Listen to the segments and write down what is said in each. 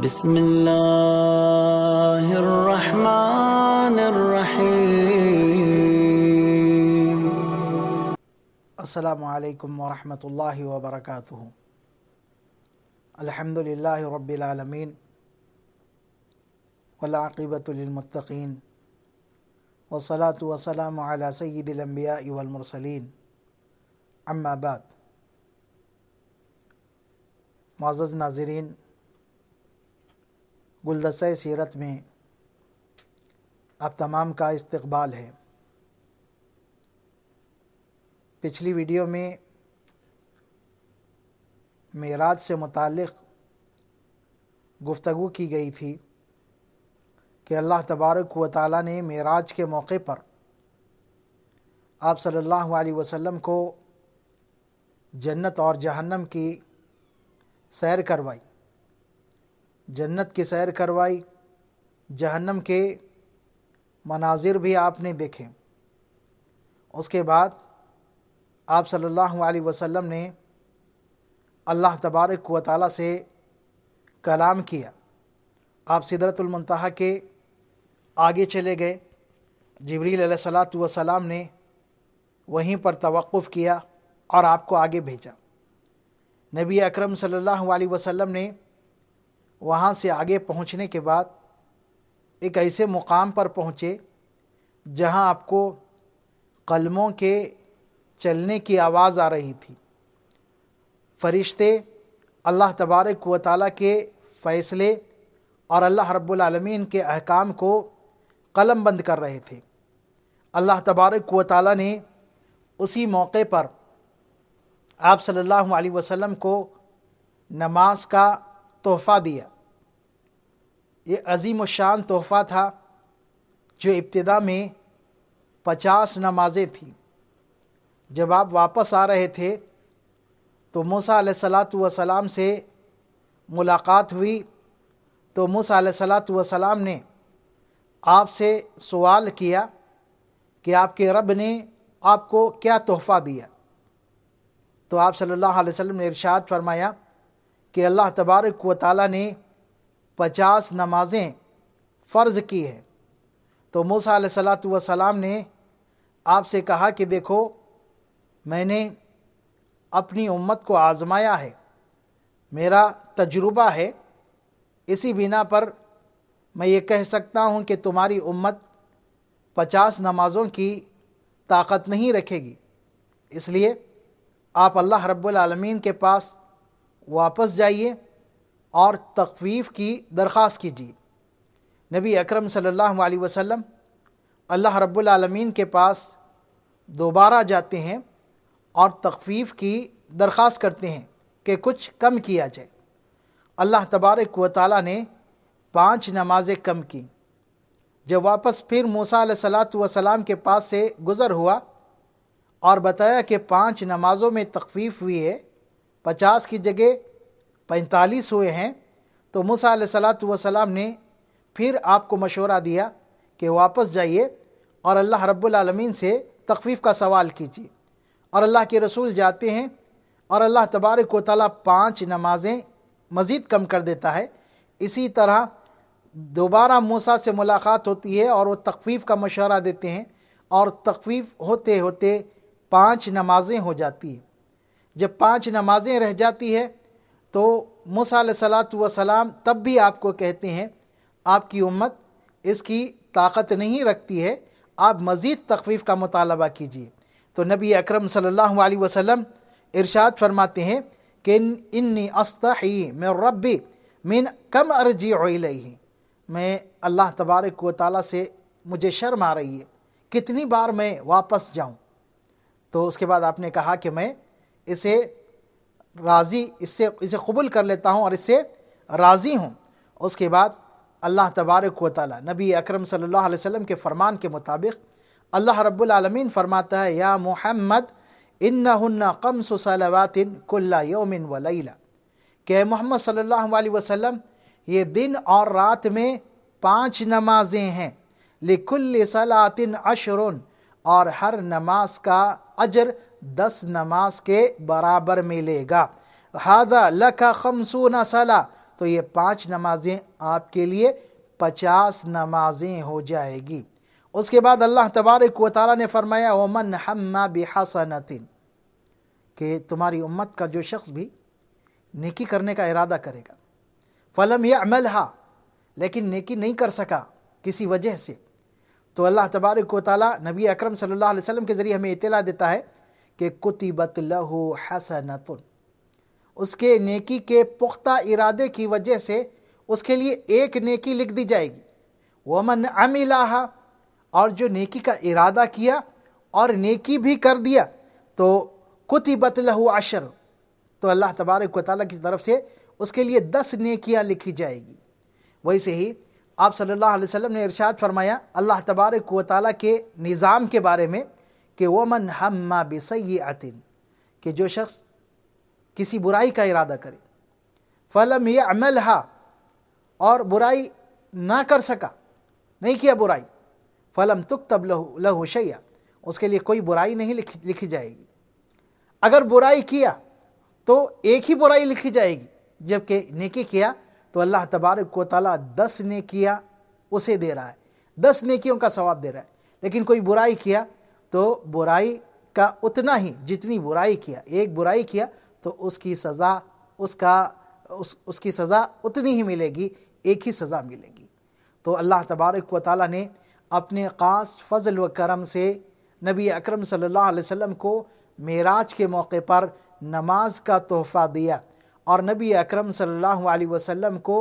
بسم اللہ الرحمن الرحیم۔ السلام علیکم ورحمۃ اللہ وبرکاتہ۔ الحمد للہ رب العالمین والعاقبۃ للمتقین والصلاة والسلام علی سید الانبیاء والمرسلین، اما بعد۔ معزز ناظرین، گلدستہ سیرت میں آپ تمام کا استقبال ہے۔ پچھلی ویڈیو میں معراج سے متعلق گفتگو کی گئی تھی کہ اللہ تبارک و تعالی نے معراج کے موقع پر آپ صلی اللہ علیہ وسلم کو جنت اور جہنم کی سیر کروائی، جنت کی سیر کروائی، جہنم کے مناظر بھی آپ نے دیکھے۔ اس کے بعد آپ صلی اللہ علیہ وسلم نے اللہ تبارک و تعالی سے کلام کیا۔ آپ سدرۃ المنتہا کے آگے چلے گئے، جبریل علیہ السلام نے وہیں پر توقف کیا اور آپ کو آگے بھیجا۔ نبی اکرم صلی اللہ علیہ وسلم نے وہاں سے آگے پہنچنے کے بعد ایک ایسے مقام پر پہنچے جہاں آپ کو قلموں کے چلنے کی آواز آ رہی تھی۔ فرشتے اللہ تبارک و تعالیٰ کے فیصلے اور اللہ رب العالمین کے احکام کو قلم بند کر رہے تھے۔ اللہ تبارک و تعالیٰ نے اسی موقع پر آپ صلی اللہ علیہ وسلم کو نماز کا تحفہ دیا۔ یہ عظیم الشان تحفہ تھا جو ابتدا میں 50 نمازیں تھیں۔ جب آپ واپس آ رہے تھے تو موسیٰ علیہ السلام سے ملاقات ہوئی، تو موسیٰ علیہ السلام نے آپ سے سوال کیا کہ آپ کے رب نے آپ کو کیا تحفہ دیا؟ تو آپ صلی اللہ علیہ وسلم نے ارشاد فرمایا کہ اللہ تبارک و تعالی نے 50 نمازیں فرض کی ہے۔ تو موسیٰ علیہ السلام نے آپ سے کہا کہ دیکھو، میں نے اپنی امت کو آزمایا ہے، میرا تجربہ ہے، اسی بنا پر میں یہ کہہ سکتا ہوں کہ تمہاری امت 50 نمازوں کی طاقت نہیں رکھے گی، اس لیے آپ اللہ رب العالمین کے پاس واپس جائیے اور تخفیف کی درخواست کیجیے۔ نبی اکرم صلی اللہ علیہ وسلم اللہ رب العالمین کے پاس دوبارہ جاتے ہیں اور تخفیف کی درخواست کرتے ہیں کہ کچھ کم کیا جائے۔ اللہ تبارک و تعالیٰ نے 5 نمازیں کم کی۔ جب واپس پھر موسیٰ علیہ السلام کے پاس سے گزر ہوا اور بتایا کہ 5 نمازوں میں تخفیف ہوئی ہے، 50 کی جگہ 45 ہوئے ہیں، تو موسیٰ علیہ السلام نے پھر آپ کو مشورہ دیا کہ واپس جائیے اور اللہ رب العالمین سے تخفیف کا سوال کیجیے۔ اور اللہ کے رسول جاتے ہیں اور اللہ تبارک و تعالیٰ 5 نمازیں مزید کم کر دیتا ہے۔ اسی طرح دوبارہ موسیٰ سے ملاقات ہوتی ہے اور وہ تخفیف کا مشورہ دیتے ہیں، اور تخفیف ہوتے ہوتے 5 نمازیں ہو جاتی ہیں۔ جب 5 نمازیں رہ جاتی ہے تو موسیٰ علیہ السلام تب بھی آپ کو کہتے ہیں آپ کی امت اس کی طاقت نہیں رکھتی ہے، آپ مزید تخفیف کا مطالبہ کیجیے۔ تو نبی اکرم صلی اللہ علیہ وسلم ارشاد فرماتے ہیں کہ انی استحی من ربی من کم ارجع الیہ، میں اللہ تبارک و تعالیٰ سے مجھے شرم آ رہی ہے، کتنی بار میں واپس جاؤں؟ تو اس کے بعد آپ نے کہا کہ میں اسے قبول کر لیتا ہوں اور اس سے راضی ہوں۔ اس کے بعد اللہ تبارک و تعالی نبی اکرم صلی اللہ علیہ وسلم کے فرمان کے مطابق اللہ رب العالمین فرماتا ہے یا محمد انہن 5 صلوات کل یوم و لیلہ، کہ محمد صلی اللہ علیہ وسلم یہ دن اور رات میں 5 نمازیں ہیں، لکل صلاۃ 10، اور ہر نماز کا اجر 10 نماز کے برابر ملے گا۔ ھذا لک 50 صلاۃ، تو یہ 5 نمازیں آپ کے لیے 50 نمازیں ہو جائے گی۔ اس کے بعد اللہ تبارک و تعالیٰ نے فرمایا وَمَنْ حَمَّ بِحَسَنَةٍ، کہ تمہاری امت کا جو شخص بھی نیکی کرنے کا ارادہ کرے گا، فَلَمْ يَعْمَلْهَا، لیکن نیکی نہیں کر سکا کسی وجہ سے، تو اللہ تبارک و تعالیٰ نبی اکرم صلی اللہ علیہ وسلم کے ذریعے ہمیں اطلاع دیتا ہے کہ کتبت لہ حسنۃ، اس کے نیکی کے پختہ ارادے کی وجہ سے اس کے لیے ایک نیکی لکھ دی جائے گی۔ ومن عملها، اور جو نیکی کا ارادہ کیا اور نیکی بھی کر دیا تو کتبت لہ 10، تو اللہ تبارک و تعالیٰ کی طرف سے اس کے لیے 10 نیکیاں لکھی جائے گی۔ ویسے ہی آپ صلی اللہ علیہ وسلم نے ارشاد فرمایا اللہ تبارک و تعالیٰ کے نظام کے بارے میں کہ ومن ہم بسیئۃ، کہ جو شخص کسی برائی کا ارادہ کرے، فلم یعملها، اور برائی نہ کر سکا، نہیں کیا برائی، فلم تکتب لہ شیئا، اس کے لیے کوئی برائی نہیں لکھی جائے گی۔ اگر برائی کیا تو ایک ہی برائی لکھی جائے گی، جبکہ نیکی کیا تو اللہ تبارک و تعالیٰ 10 نیکیاں اسے دے رہا ہے، 10 نیکیوں کا ثواب دے رہا ہے۔ لیکن کوئی برائی کیا تو برائی کا اتنا ہی، جتنی برائی کیا، ایک برائی کیا تو اس کی سزا اس کی سزا اتنی ہی ملے گی، ایک ہی سزا ملے گی۔ تو اللہ تبارک و تعالیٰ نے اپنے خاص فضل و کرم سے نبی اکرم صلی اللہ علیہ وسلم کو معراج کے موقع پر نماز کا تحفہ دیا، اور نبی اکرم صلی اللہ علیہ وسلم کو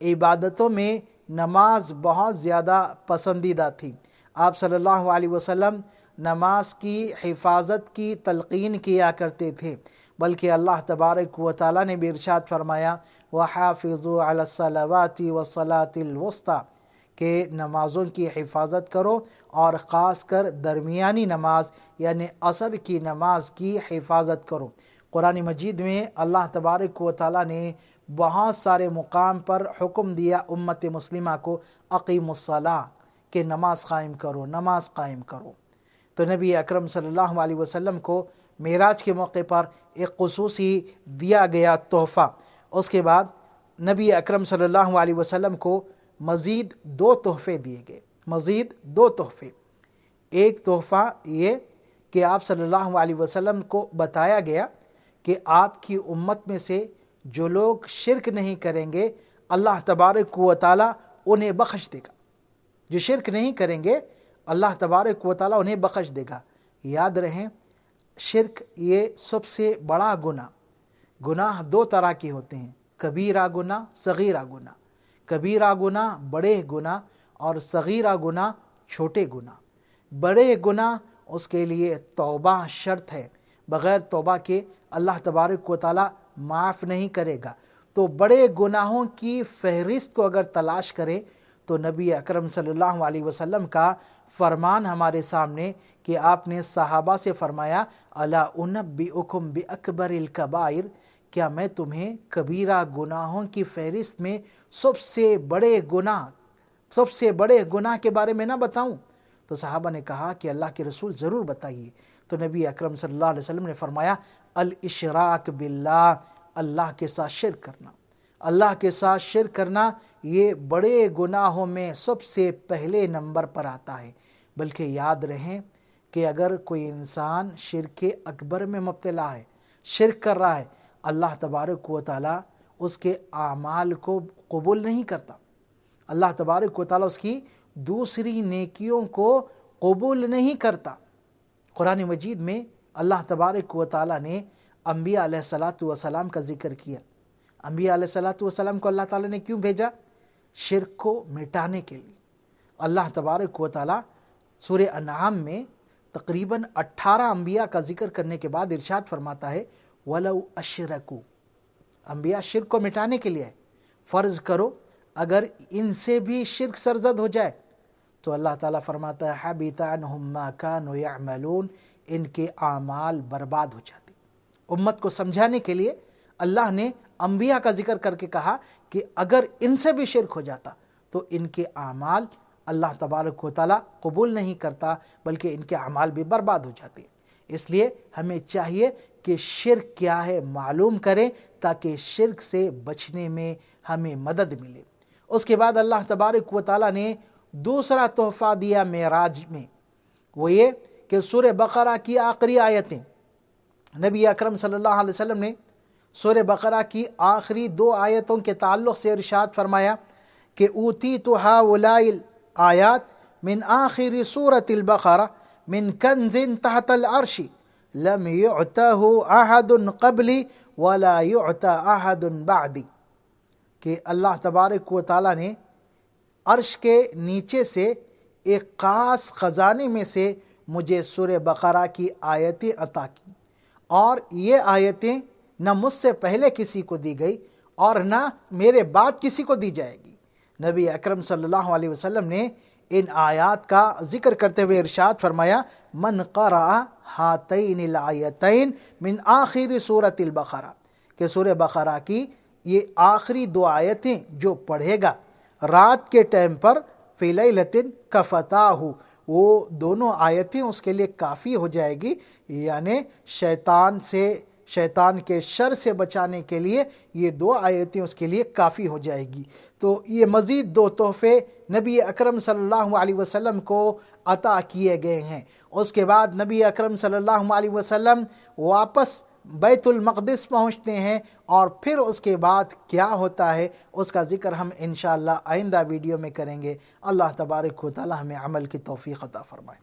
عبادتوں میں نماز بہت زیادہ پسندیدہ تھی۔ آپ صلی اللہ علیہ وسلم نماز کی حفاظت کی تلقین کیا کرتے تھے، بلکہ اللہ تبارک و تعالیٰ نے بھی ارشاد فرمایا وَحَافِظُوا عَلَى الصَّلَوَاتِ وَالصَّلَاةِ الْوُسْطَىٰ، کہ نمازوں کی حفاظت کرو اور خاص کر درمیانی نماز یعنی عصر کی نماز کی حفاظت کرو۔ قرآن مجید میں اللہ تبارک و تعالیٰ نے بہت سارے مقام پر حکم دیا امت مسلمہ کو اقیموا الصلاۃ، کہ نماز قائم کرو، نماز قائم کرو۔ تو نبی اکرم صلی اللہ علیہ وسلم کو معراج کے موقع پر ایک خصوصی دیا گیا تحفہ۔ اس کے بعد نبی اکرم صلی اللہ علیہ وسلم کو مزید 2 تحفے دیے گئے، مزید 2 تحفے۔ ایک تحفہ یہ کہ آپ صلی اللہ علیہ وسلم کو بتایا گیا کہ آپ کی امت میں سے جو لوگ شرک نہیں کریں گے اللہ تبارک و تعالیٰ انہیں بخش دے گا، جو شرک نہیں کریں گے اللہ تبارک و تعالیٰ انہیں بخش دے گا۔ یاد رہیں شرک یہ سب سے بڑا گناہ 2 طرح کے ہوتے ہیں، کبیرہ گناہ، صغیرہ گناہ۔ کبیرہ گناہ بڑے گناہ اور صغیرہ گناہ چھوٹے گناہ۔ بڑے گناہ اس کے لیے توبہ شرط ہے، بغیر توبہ کے اللہ تبارک و تعالیٰ معاف نہیں کرے گا۔ تو بڑے گناہوں کی فہرست کو اگر تلاش کریں تو نبی اکرم صلی اللہ علیہ وسلم کا فرمان ہمارے سامنے کہ آپ نے صحابہ سے فرمایا الا انبئکم باکبر الکبائر، کیا میں تمہیں کبیرہ گناہوں کی فہرست میں سب سے بڑے گناہ کے بارے میں نہ بتاؤں؟ تو صحابہ نے کہا کہ اللہ کے رسول ضرور بتائیے۔ تو نبی اکرم صلی اللہ علیہ وسلم نے فرمایا الاشراک باللہ، اللہ کے ساتھ شرک کرنا۔ اللہ کے ساتھ شرک کرنا یہ بڑے گناہوں میں سب سے پہلے نمبر پر آتا ہے۔ بلکہ یاد رہیں کہ اگر کوئی انسان شرک اکبر میں مبتلا ہے، شرک کر رہا ہے، اللہ تبارک و تعالیٰ اس کے اعمال کو قبول نہیں کرتا، اللہ تبارک و تعالیٰ اس کی دوسری نیکیوں کو قبول نہیں کرتا۔ قرآن مجید میں اللہ تبارک و تعالیٰ نے انبیاء علیہ الصلاۃ والسلام کا ذکر کیا۔ انبیاء علیہ الصلاۃ والسلام کو اللہ تعالیٰ نے کیوں بھیجا؟ شرک کو مٹانے کے لیے۔ اللہ تبارک و تعالیٰ سورہ انعام میں تقریباً 18 انبیاء کا ذکر کرنے کے بعد ارشاد فرماتا ہے وَلَوْ أَشْرَكُوا، انبیاء شرک کو مٹانے کے لیے ہے۔ فرض کرو اگر ان سے بھی شرک سرزد ہو جائے تو اللہ تعالیٰ فرماتا ہے حَبِطَ عَنْهُمْ مَا كَانُوا يَعْمَلُونَ، ان کے اعمال برباد ہو جاتے۔ امت کو سمجھانے کے لیے اللہ نے انبیاء کا ذکر کر کے کہا کہ اگر ان سے بھی شرک ہو جاتا تو ان کے اعمال اللہ تبارک و تعالیٰ قبول نہیں کرتا، بلکہ ان کے اعمال بھی برباد ہو جاتے۔ اس لیے ہمیں چاہیے کہ شرک کیا ہے معلوم کریں تاکہ شرک سے بچنے میں ہمیں مدد ملے۔ اس کے بعد اللہ تبارک و تعالیٰ نے دوسرا تحفہ دیا معراج میں، وہ یہ کہ سورہ بقرہ کی آخری آیتیں، نبی اکرم صلی اللہ علیہ وسلم نے سورہ بقرہ کی آخری 2 آیتوں کے تعلق سے ارشاد فرمایا کہ اوتیت ہؤلاء الآیات من آخر سورۃ البقرہ من کنز تحت العرش لم یعطہ احد قبلی ولا یعطى احد بعدی، کہ اللہ تبارک و تعالیٰ نے عرش کے نیچے سے ایک خاص خزانے میں سے مجھے سورہ بقرہ کی آیتیں عطا کی، اور یہ آیتیں نہ مجھ سے پہلے کسی کو دی گئی اور نہ میرے بعد کسی کو دی جائے گی۔ نبی اکرم صلی اللہ علیہ وسلم نے ان آیات کا ذکر کرتے ہوئے ارشاد فرمایا من قرأ ہاتین الآیتین من آخر سورۃ البقرہ، کہ سورہ بقرہ کی یہ آخری 2 آیتیں جو پڑھے گا رات کے ٹائم پر فی لیلۃ کفتاہ، وہ دونوں آیتیں اس کے لیے کافی ہو جائے گی، یعنی شیطان کے شر سے بچانے کے لیے یہ 2 آیتیں اس کے لیے کافی ہو جائے گی۔ تو یہ مزید 2 تحفے نبی اکرم صلی اللہ علیہ وسلم کو عطا کیے گئے ہیں۔ اس کے بعد نبی اکرم صلی اللہ علیہ وسلم واپس بیت المقدس پہنچتے ہیں، اور پھر اس کے بعد کیا ہوتا ہے اس کا ذکر ہم انشاءاللہ آئندہ ویڈیو میں کریں گے۔ اللہ تبارک و تعالی ہمیں عمل کی توفیق عطا فرمائے۔